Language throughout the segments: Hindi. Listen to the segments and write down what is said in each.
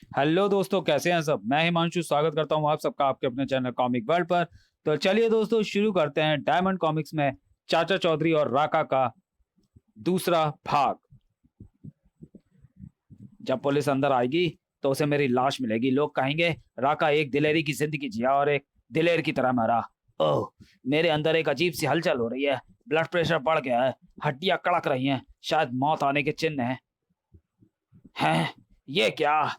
हेलो दोस्तों, कैसे हैं सब। मैं हिमांशु स्वागत करता हूं आप सबका आपके अपने चैनल कॉमिक वर्ल्ड पर। तो चलिए दोस्तों, शुरू करते हैं डायमंड कॉमिक्स में चाचा चौधरी और राका का दूसरा भाग। जब पुलिस अंदर आएगी तो उसे मेरी लाश मिलेगी। लोग कहेंगे राका एक दिलेरी की जिंदगी जिया और एक दिलेर की तरह मरा। ओह, मेरे अंदर एक अजीब सी हलचल हो रही है। ब्लड प्रेशर बढ़ गया है, हड्डियां कड़क रही हैं, शायद मौत आने के चिन्ह हैं। ये क्या?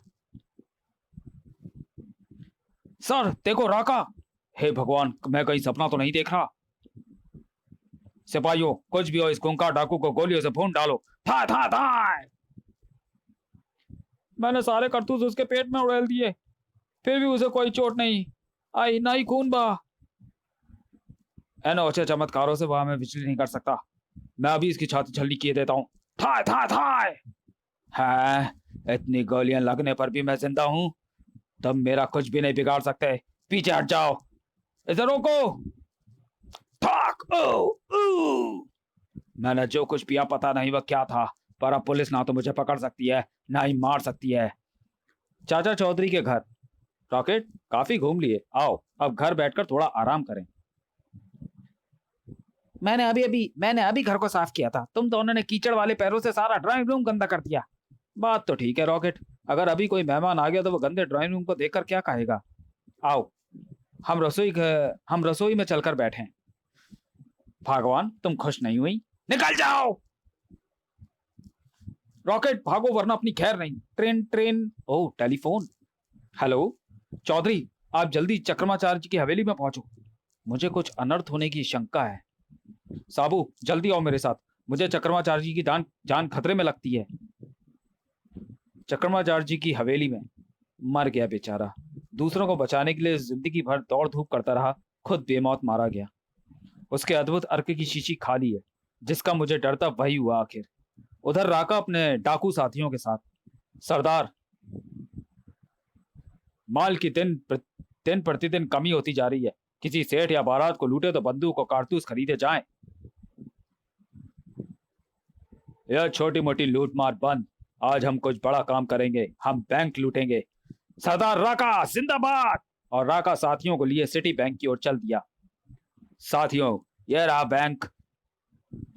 सर देखो राका। हे भगवान, मैं कहीं सपना तो नहीं देख रहा। सिपाहियों, कुछ भी हो, इस खूंखार डाकू को गोलियों से भून डालो। था था था। मैंने सारे कारतूस उसके पेट में उड़ेल दिए, फिर भी उसे कोई चोट नहीं आई, ना ही खून बहा। अनोखे चमत्कारों से वह मैं विचलित नहीं कर सकता। मैं अभी इसकी छाती छलनी किए देता हूँ। था था था। है, इतनी गोलियां लगने पर भी मैं जिंदा हूँ। तुम मेरा कुछ भी नहीं बिगाड़ सकते। पीछे हट जाओ, इसे रोको। फाक ओ ऊ। मैंने जो कुछ पिया पता नहीं वह क्या था, पर अब पुलिस ना तो मुझे पकड़ सकती है ना ही मार सकती है। चाचा चौधरी के घर। रॉकेट, काफी घूम लिए, आओ अब घर बैठकर थोड़ा आराम करें। मैंने अभी घर को साफ किया था, तुम दोनों ने कीचड़ वाले पैरों से सारा ड्राइंग रूम गंदा कर दिया। बात तो ठीक है रॉकेट, अगर अभी कोई मेहमान आ गया तो वो गंदे ड्राइंग रूम को देखकर क्या कहेगा। आओ, हम रसोई में चलकर बैठे। भगवान, तुम खुश नहीं हुई? निकल जाओ। रॉकेट भागो, वरना अपनी खैर नहीं। ट्रेन ट्रेन, ओह टेलीफोन। हेलो चौधरी, आप जल्दी चक्रमाचार्य जी की हवेली में पहुंचो। मुझे कुछ अनर्थ होने की शंका है। साबू, जल्दी आओ मेरे साथ। मुझे चक्रमाचार्य जी की जान जान खतरे में लगती है। चक्रमाचार्य जी की हवेली में। मर गया बेचारा। दूसरों को बचाने के लिए जिंदगी भर दौड़ धूप करता रहा, खुद बेमौत मारा गया। उसके अद्भुत अर्क की शीशी खाली है। जिसका मुझे डर था वही हुआ आखिर। उधर राका अपने डाकू साथियों के साथ। सरदार, माल की दिन प्रतिदिन कमी होती जा रही है। किसी सेठ या बारात को लूटे तो बंदूक और कारतूस खरीदे जाएं। यह छोटी मोटी लूट मार बंद। आज हम कुछ बड़ा काम करेंगे, हम बैंक लूटेंगे। सरदार राका जिंदाबाद। और राका साथियों को लिए सिटी बैंक की ओर चल दिया। साथियों, यह रहा बैंक।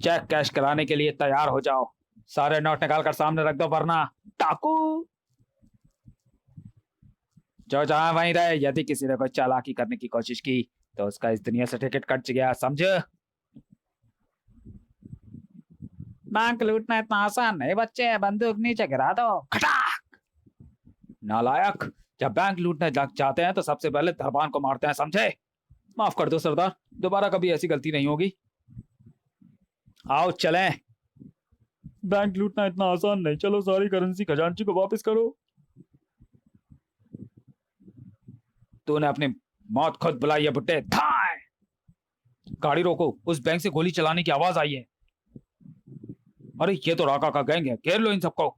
चेक कैश कराने के लिए तैयार हो जाओ। सारे नोट निकाल कर सामने रख दो, वरना टाकू जो जहां वहीं रहे। यदि किसी ने कोई चालाकी करने की कोशिश की तो उसका इस दुनिया से टिकट कट गया, समझ। बैंक लूटना इतना आसान नहीं बच्चे, बंदूक नीचे गिरा दो। खटाक। नालायक, जब बैंक लूटने जाते हैं तो सबसे पहले दरबान को मारते हैं, समझे। माफ कर दो सरदार, दोबारा कभी ऐसी गलती नहीं होगी। आओ चलें। बैंक लूटना इतना आसान नहीं, चलो सारी करेंसी खजांची को वापस करो। तूने अपनी मौत खुद बुलाई है बुड्ढे। धाय। गाड़ी रोको, उस बैंक से गोली चलाने की आवाज आई है। अरे ये तो राका का गैंग है, घेर लो इन सबको।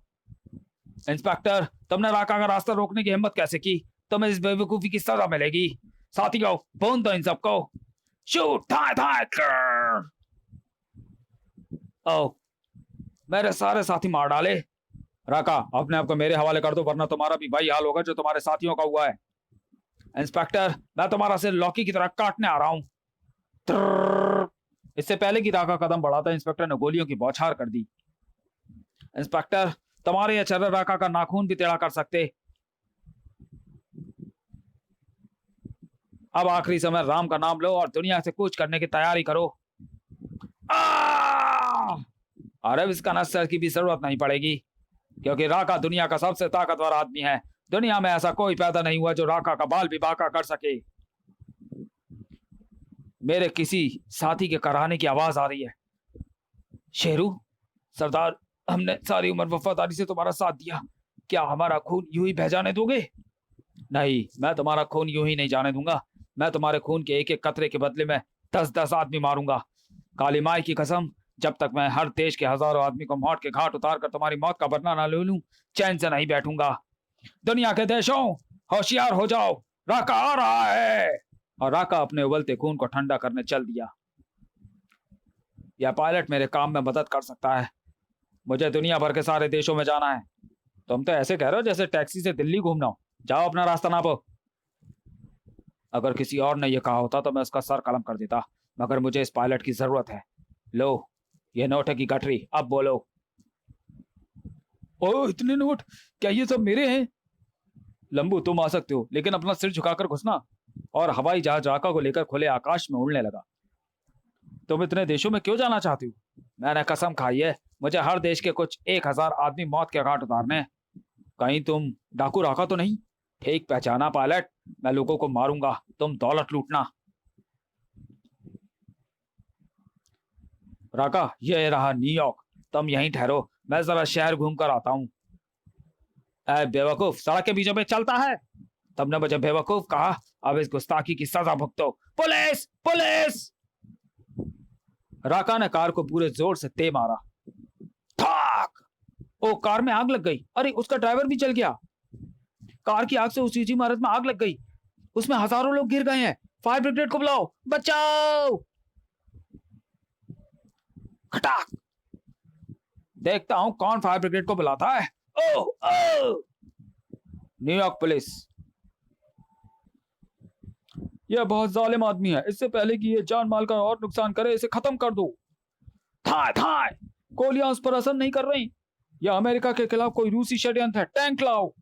इंस्पेक्टर, तुमने राका का रास्ता रोकने की हिम्मत कैसे की? तुम्हें इस बेवकूफी की सजा मिलेगी। साथियों, भून दो इन सबको। शूट थाय थाय। ओ, मेरे सारे साथी मार डाले। राका, अपने आप को मेरे हवाले कर दो, वरना तुम्हारा भी वही हाल होगा जो तुम्हारे साथियों का हुआ है। इंस्पेक्टर, मैं तुम्हारा सिर लौकी की तरह काटने आ रहा हूं। इससे पहले कि राका कदम बढ़ाता, इंस्पेक्टर ने गोलियों की बौछार कर दी। इंस्पेक्टर, तुम्हारे यह चर्र राका का नाखून भी टेढ़ा कर सकते। अब आखिरी समय राम का नाम लो और दुनिया से कूच करने की तैयारी करो। और अब इसका नस्ल की भी जरूरत नहीं पड़ेगी, क्योंकि राका दुनिया का सबसे ताकतवर आदमी है। दुनिया में ऐसा कोई पैदा नहीं हुआ जो राका का बाल भी बांका कर सके। मेरे किसी साथी के कराहने की आवाज आ रही है। शेरू, सरदार, हमने सारी उम्र वफादारी से तुम्हारा साथ दिया, क्या हमारा खून यूं ही बह जाने दोगे? नहीं, मैं तुम्हारा खून यूं ही नहीं जाने दूंगा। मैं तुम्हारे खून के एक एक कतरे के बदले में 10-10 आदमी मारूंगा। काली माई की कसम, जब तक मैं हर देश के हजारों आदमी को मौत के घाट उतार कर तुम्हारी मौत का बदला ना ले लूं, चैन से नहीं बैठूंगा। दुनिया के देशों, होशियार हो जाओ, राका आ रहा है। और राका अपने उबलते खून को ठंडा करने चल दिया। यह पायलट मेरे काम में मदद कर सकता है। मुझे दुनिया भर के सारे देशों में जाना है। तुम तो ऐसे कह रहे हो जैसे टैक्सी से दिल्ली घूमना हो। जाओ अपना रास्ता नापो। अगर किसी और ने यह कहा होता तो मैं उसका सर कलम कर देता, मगर मुझे इस पायलट की जरूरत है। लो, ये नोट है की गठरी, अब बोलो। ओ इतने नोट, क्या ये सब मेरे हैं? लंबू तुम आ सकते हो, लेकिन अपना सिर झुकाकर घुसना। और हवाई जहाज राका को लेकर खुले आकाश में उड़ने लगा। तुम इतने देशों में क्यों जाना चाहती हो? मैंने कसम खाई है, मुझे हर देश के कुछ 1000 आदमी मौत के घाट उतारने हैं। कहीं तुम डाकू राका तो नहीं? ठीक पहचाना पायलट, मैं लोगों को मारूंगा, तुम दौलत लूटना। राका, ये रहा न्यूयॉर्क, तुम यहीं ठहरो, मैं जरा शहर घूम कर आता हूँ। बेवकूफ, सड़क के बीचों में चलता है? तुमने मुझे बेवकूफ कहा, अब इस गुस्ताखी की सजा भुगतो। Police police! राका ने कार को पूरे जोर से ते मारा। ठाक! ओ, कार में आग लग गई। अरे, उसका ड्राइवर भी जल गया। कार की आग से उस ऊंची इमारत में आग लग गई, उसमें हजारों लोग गिर गए हैं। फायर ब्रिगेड को बुलाओ, बचाओ! खटाक! देखता हूं कौन फायर ब्रिगेड को बुलाता है। ओ, ओ! New York police. यह बहुत जालिम आदमी है, इससे पहले कि यह जान माल का और नुकसान करे, इसे खत्म कर दो। थाए थाए! गोलियां उस पर असर नहीं कर रही। यह अमेरिका के खिलाफ कोई रूसी षड्यंत्र है। टैंक लाओ।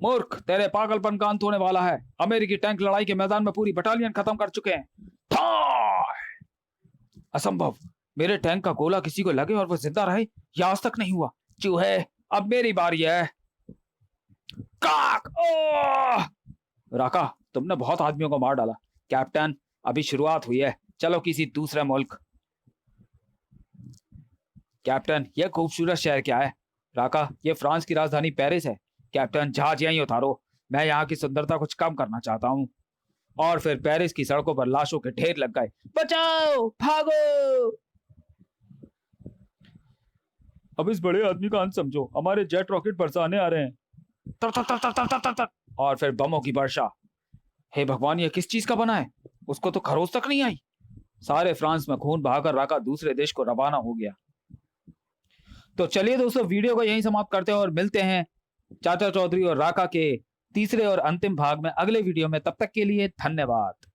मूर्ख, तेरे पागलपन का अंत होने वाला है। अमेरिकी टैंक लड़ाई के मैदान में पूरी बटालियन खत्म कर चुके हैं। असंभव, मेरे टैंक का गोला किसी को लगे और वो जिंदा रहे, यह आज तक नहीं हुआ। चूहे, अब मेरी बारी है। काक! राका, तुमने बहुत आदमियों को मार डाला। कैप्टन, अभी शुरुआत हुई है, चलो किसी दूसरे मुल्क। कैप्टन, यह खूबसूरत शहर क्या है? राका, यह फ्रांस की राजधानी पेरिस है। कैप्टन, जहाज यहीं उतारो, मैं यहाँ की सुंदरता कुछ कम करना चाहता हूँ। और फिर पेरिस की सड़कों पर लाशों के ढेर लग गए। बचाओ, भागो! अब इस बड़े आदमी का अंत समझो, हमारे जेट रॉकेट बरसाने आ रहे हैं। तर तर तर तर तर तर तर। और फिर बमों की वर्षा। हे भगवान, ये किस चीज का बना है? उसको तो खरोच तक नहीं आई। सारे फ्रांस में खून बहाकर राका दूसरे देश को रवाना हो गया। तो चलिए दोस्तों, वीडियो को यहीं समाप्त करते हैं और मिलते हैं चाचा चौधरी और राका के तीसरे और अंतिम भाग में अगले वीडियो में। तब तक के लिए धन्यवाद।